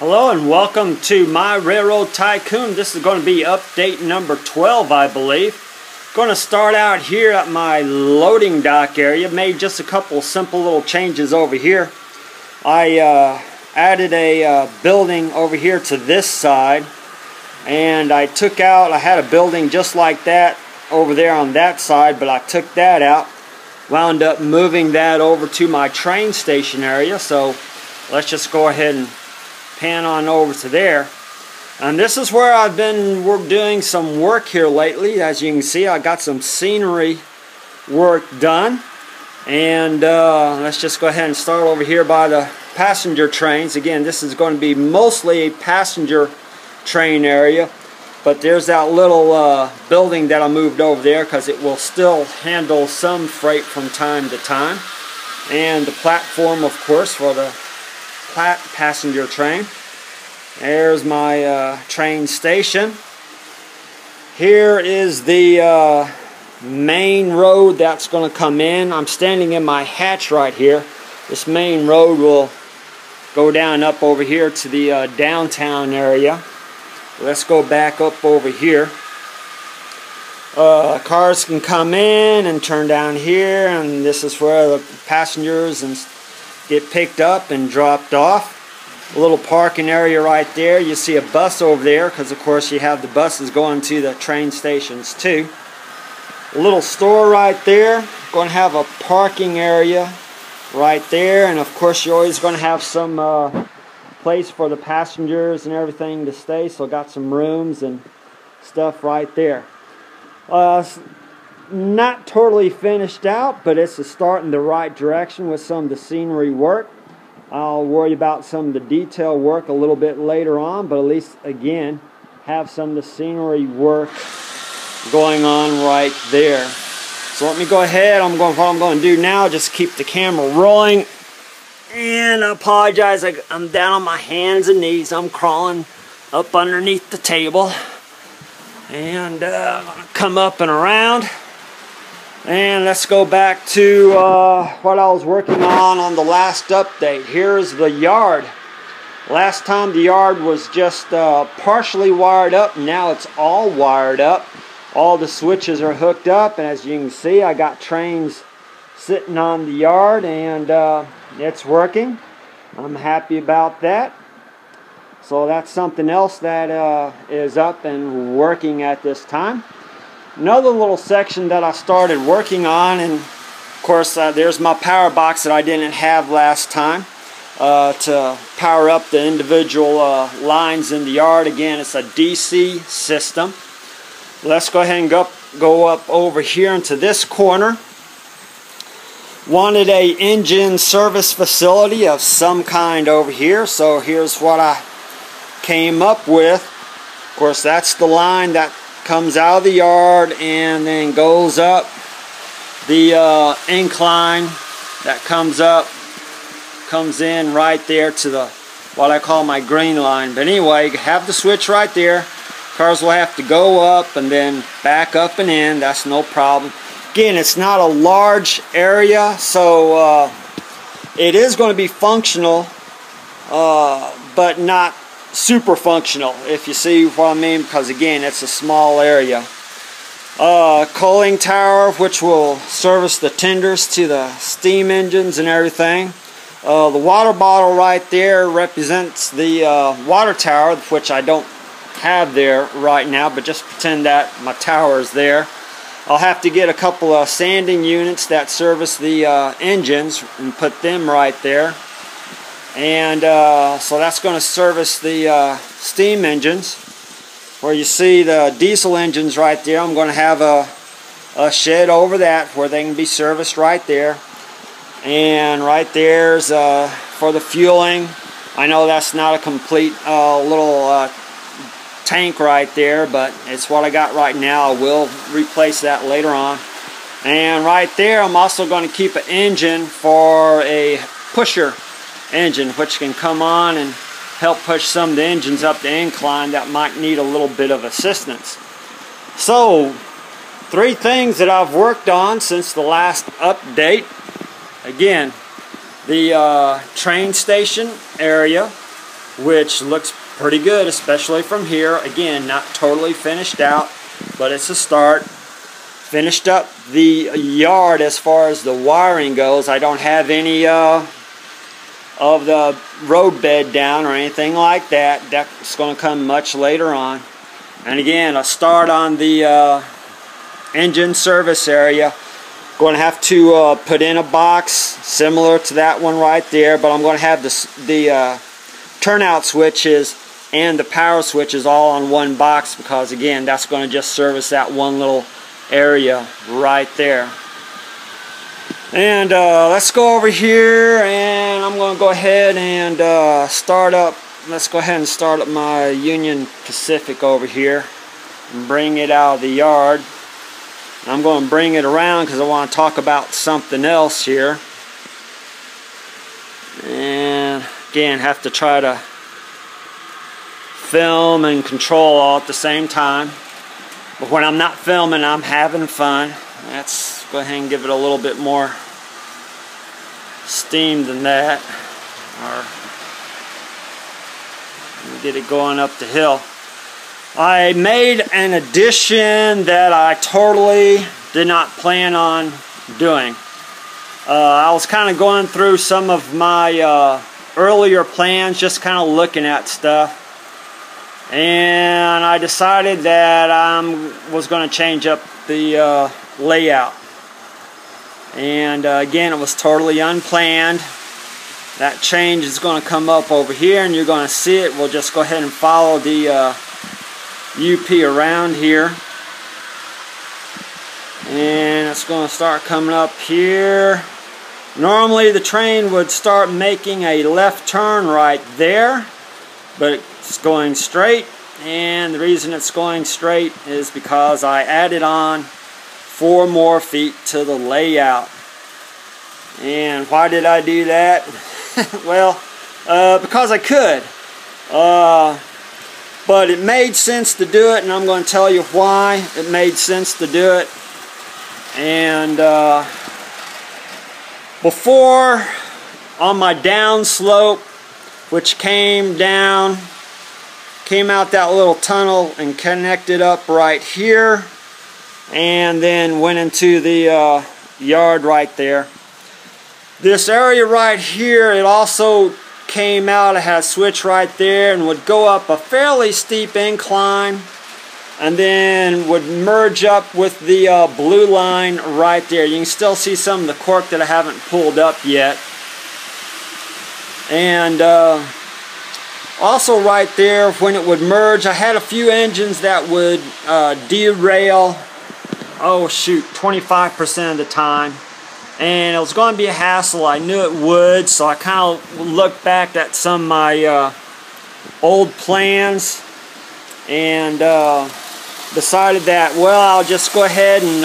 Hello and welcome to my Railroad Tycoon. This is going to be update number 12, I believe. Going to start out here at my loading dock area. Made just a couple simple little changes over here. I added a building over here to this side, and I had a building just like that over there on that side, but I took that out. Wound up moving that over to my train station area, so let's just go ahead and pan on over to there. And this is where I've been doing some work here lately. As you can see, I got some scenery work done. And let's just go ahead and start over here by the passenger trains. Again, this is going to be mostly a passenger train area, but there's that little building that I moved over there because it will still handle some freight from time to time. And the platform, of course, for the passenger train. There's my train station. Here is the main road that's going to come in. I'm standing in my hatch right here. This main road will go down up over here to the downtown area. Let's go back up over here. Cars can come in and turn down here, and this is where the passengers get picked up and dropped off. A little parking area right there. You see a bus over there because of course you have the buses going to the train stations too. A little store right there. Going to have a parking area right there, and of course you're always going to have some place for the passengers and everything to stay, so got some rooms and stuff right there. Not totally finished out, but it's a start in the right direction with some of the scenery work. I'll worry about some of the detail work a little bit later on, but at least again have some of the scenery work going on right there. So let me go ahead. What I'm going to do now, just keep the camera rolling. And I apologize, I'm down on my hands and knees. I'm crawling up underneath the table. And I'm going to come up and around. And let's go back to what I was working on the last update. Here's the yard. Last time the yard was just partially wired up. Now it's all wired up. All the switches are hooked up, and as you can see, I got trains sitting on the yard, and it's working. I'm happy about that. So that's something else that is up and working at this time. Another little section that I started working on, and of course there's my power box that I didn't have last time to power up the individual lines in the yard. Again, it's a DC system. Let's go ahead and go up over here into this corner. Wanted a engine service facility of some kind over here, so here's what I came up with. Of course, that's the line that comes out of the yard and then goes up the incline that comes in right there to the what I call my green line. But anyway, you have the switch right there. Cars will have to go up and then back up and in. That's no problem. Again, it's not a large area, so it is going to be functional, but not super functional, if you see what I mean, because again, it's a small area. Coaling tower, which will service the tenders to the steam engines and everything. The water bottle right there represents the water tower, which I don't have there right now, but just pretend that my tower is there. I'll have to get a couple of sanding units that service the engines and put them right there. And so that's going to service the steam engines. Where you see the diesel engines right there, I'm going to have a shed over that where they can be serviced right there. And right there's for the fueling. I know that's not a complete little tank right there, but it's what I got right now. I will replace that later on. And right there I'm also going to keep an engine for a pusher engine, which can come on and help push some of the engines up the incline that might need a little bit of assistance. So, 3 things that I've worked on since the last update. Again, the train station area, which looks pretty good, especially from here. Again, not totally finished out, but it's a start. Finished up the yard as far as the wiring goes. I don't have any of the road bed down or anything like that. That's going to come much later on. And again, a start on the engine service area. Going to have to put in a box similar to that one right there, but I'm going to have the turnout switches and the power switches all on one box, because again, that's going to just service that one little area right there. And let's go over here, and I'm going to go ahead and start up. Let's go ahead and start up my Union Pacific over here and bring it out of the yard. I'm going to bring it around because I want to talk about something else here. And again, have to try to film and control all at the same time. But when I'm not filming, I'm having fun. Let's go ahead and give it a little bit more steam than that. Or get it going up the hill. I made an addition that I totally did not plan on doing. I was kind of going through some of my earlier plans, just kind of looking at stuff. And I decided that I was going to change up the layout. And again, it was totally unplanned. That change is going to come up over here, and you're going to see it. We'll just go ahead and follow the UP around here. And it's going to start coming up here. Normally the train would start making a left turn right there, but it's going straight, and the reason it's going straight is because I added on 4 more feet to the layout. And why did I do that? Well, because I could. But it made sense to do it, and I'm going to tell you why it made sense to do it. And before, on my down slope, which came out that little tunnel and connected up right here, and then went into the yard right there. This area right here, it also came out, it had a switch right there, and would go up a fairly steep incline, and then would merge up with the blue line right there. You can still see some of the cork that I haven't pulled up yet. And also right there, when it would merge, I had a few engines that would derail, 25% of the time. And it was going to be a hassle. I knew it would, so I kind of looked back at some of my old plans and decided that, well, I'll just go ahead and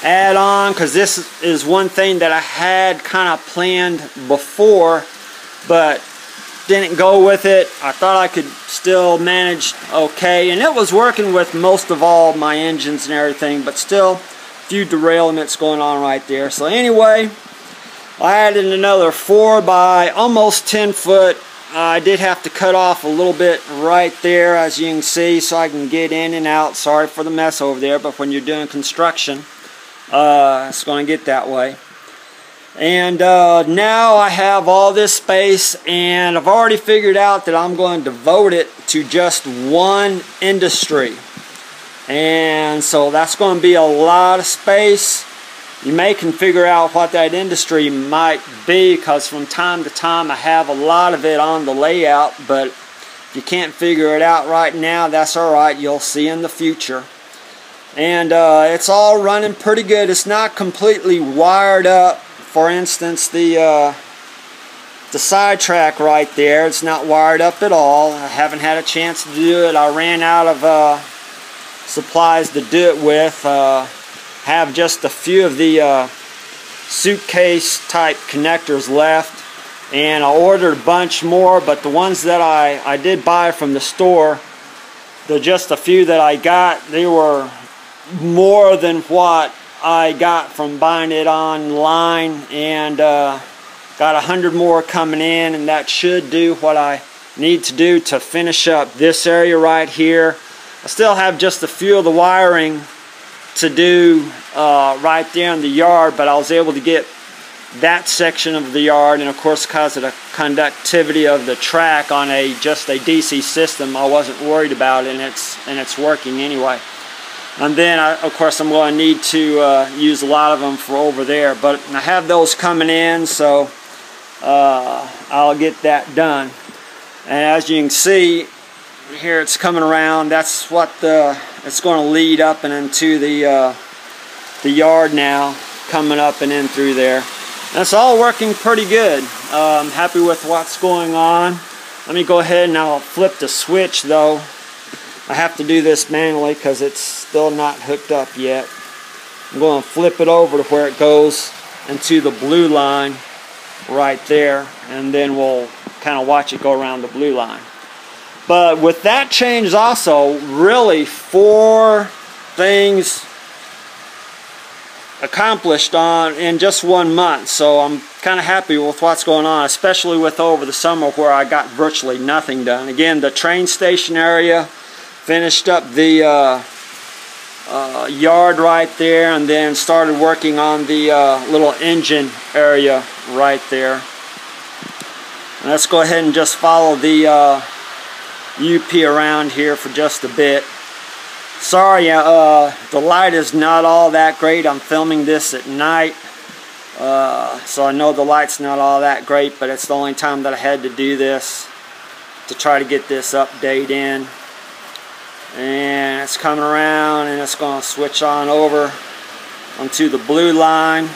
add on, because this is one thing that I had kind of planned before, but didn't go with it. I thought I could still manage okay, and it was working with most of all my engines and everything, but still few derailments going on right there. So anyway, I added another 4 by almost 10 foot. I did have to cut off a little bit right there, as you can see, so I can get in and out. Sorry for the mess over there, but when you're doing construction, it's going to get that way. And now I have all this space, and I've already figured out that I'm going to devote it to just one industry. And so that's going to be a lot of space. You may can figure out what that industry might be, because from time to time I have a lot of it on the layout, but if you can't figure it out right now, that's alright, you'll see in the future. And it's all running pretty good. It's not completely wired up. For instance, the sidetrack right there, it's not wired up at all. I haven't had a chance to do it. I ran out of supplies to do it with. Have just a few of the suitcase type connectors left, and I ordered a bunch more, but the ones that I did buy from the store, just a few that I got, they were more than what I got from buying it online and Got 100 more coming in, and that should do what I need to do to finish up this area right here. I still have just a few of the wiring to do right there in the yard, but I was able to get that section of the yard, and of course because of the conductivity of the track on just a DC system, I wasn't worried about it, and it's working anyway. And then of course I'm going to need to use a lot of them for over there, but I have those coming in, so I'll get that done. And as you can see here, it's coming around. That's what it's going to lead up and into the yard now, coming up and in through there. And it's all working pretty good. I'm happy with what's going on. Let me go ahead and I'll flip the switch though. I have to do this manually because it's still not hooked up yet. I'm going to flip it over to where it goes into the blue line right there, and then we'll kind of watch it go around the blue line. But with that change also, really 4 things accomplished in just 1 month. So I'm kind of happy with what's going on, especially with over the summer where I got virtually nothing done. Again, the train station area, finished up the yard right there, and then started working on the little engine area right there. And let's go ahead and just follow the UP around here for just a bit. Sorry, the light is not all that great. I'm filming this at night, so I know the light's not all that great, but it's the only time that I had to do this to try to get this update in. And it's coming around, and it's going to switch on over onto the blue line.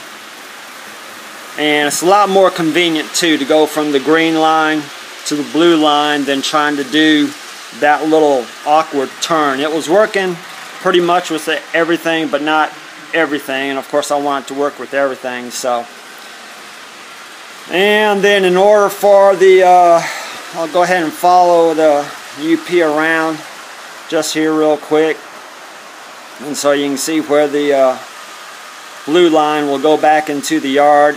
And it's a lot more convenient too to go from the green line to the blue line than trying to do that little awkward turn. It was working pretty much with everything, but not everything, and of course I want it to work with everything. So, and then in order for the I'll go ahead and follow the UP around just here real quick, and so you can see where the blue line will go back into the yard,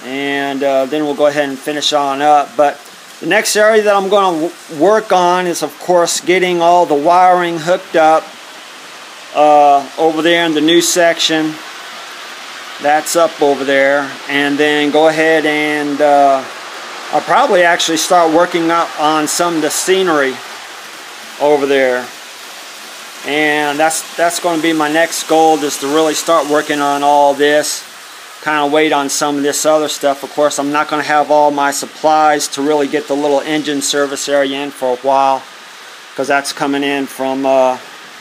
and then we'll go ahead and finish on up. But the next area that I'm going to work on is of course getting all the wiring hooked up over there in the new section. That's up over there, and then go ahead and I'll probably actually start working up on some of the scenery over there, and that's going to be my next goal, is to really start working on all this. Kind of wait on some of this other stuff. Of course, I'm not going to have all my supplies to really get the little engine service area in for a while, because that's coming in from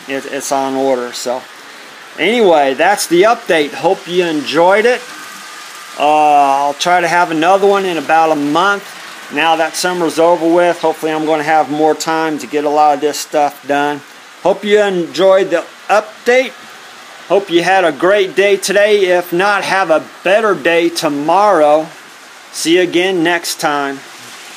it's on order. So anyway, that's the update. Hope you enjoyed it. I'll try to have another one in about a month. Now that summer's over with, hopefully I'm going to have more time to get a lot of this stuff done. Hope you enjoyed the update. Hope you had a great day today. If not, have a better day tomorrow. See you again next time.